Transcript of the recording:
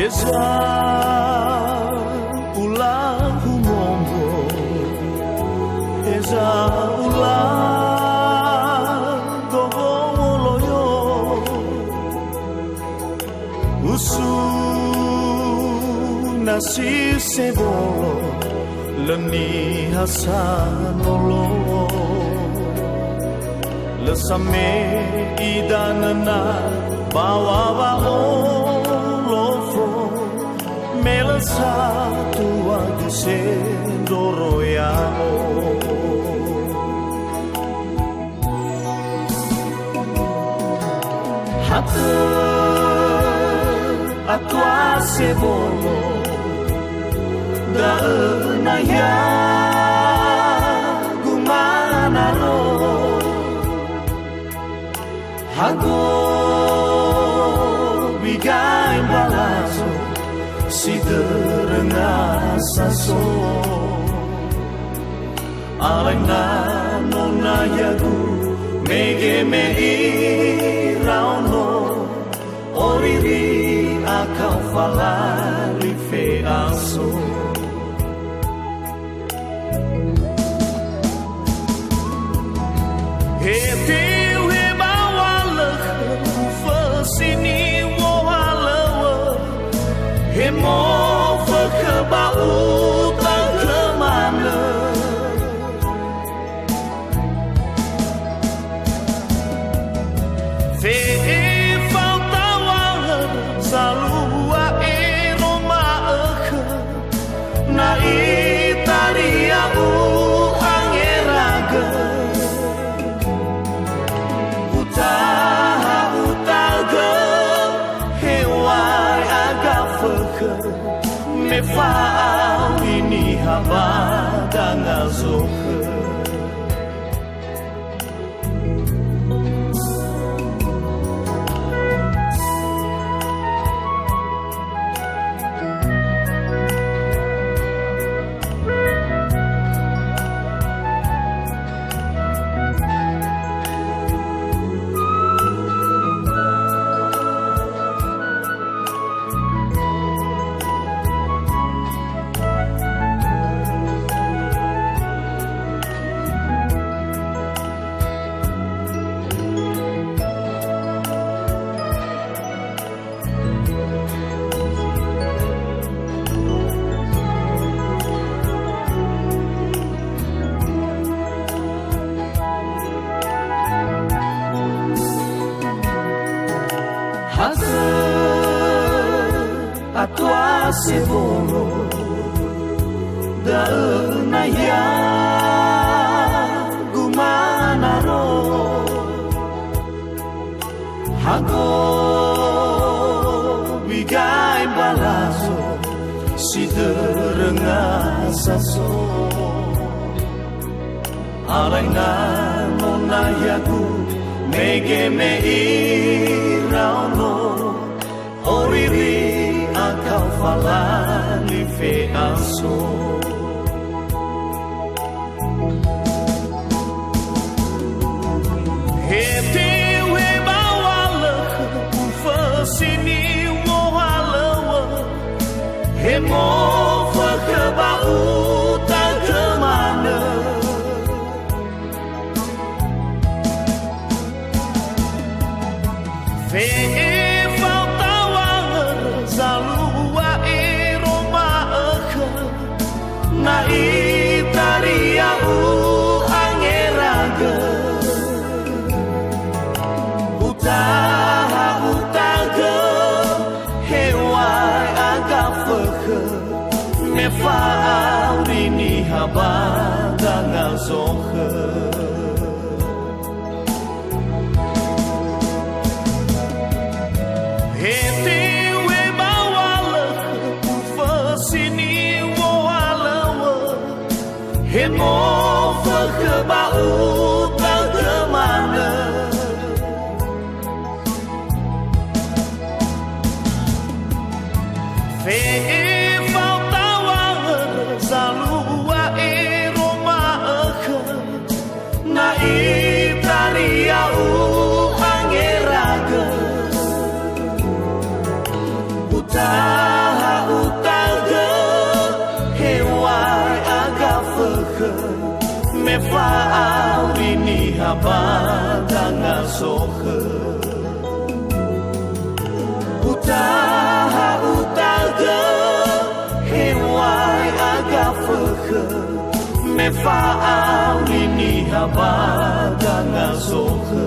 Eza ulah humombo, eza ulah gogoloyo, usu nasi sebolo, leni hasanolo, lesame idanana bawa bawa. Mela satu wadi sendoro yao Hata atua sebolo da na ya gumana ro hago bigai balazo si derenga saso alena nona yagu mege megi rauno oriri akau fala life aso hete we bawala ufasini Hemo verkebau tak kemana Ve'e faltawar salua eroma eke Na itaria angeraga Utaha utaga hewai me fau ini haba danga zoke Hata atua sebolo da na ya gumana ro hago bigai balazo si derenga saso alena nona yagu mege mei rauno oriri akau fala life aso hete we bawala ufasini wohalawa hemo verkebau tak kemana Ve'e faltawar zalua eroma eke Na itaria angeraga Utaha utaga hewai agafeke Me fau ini haba danga zoke Hete we bawala ufasini wohalawa Hemo verkebau tak kemana Ve'e faltawar zalua eroma eke Na itaria angeraga Utaha fa'aurini habadanga sohe utaha utaga hewai agafehe me fa'aurini habadanga sohe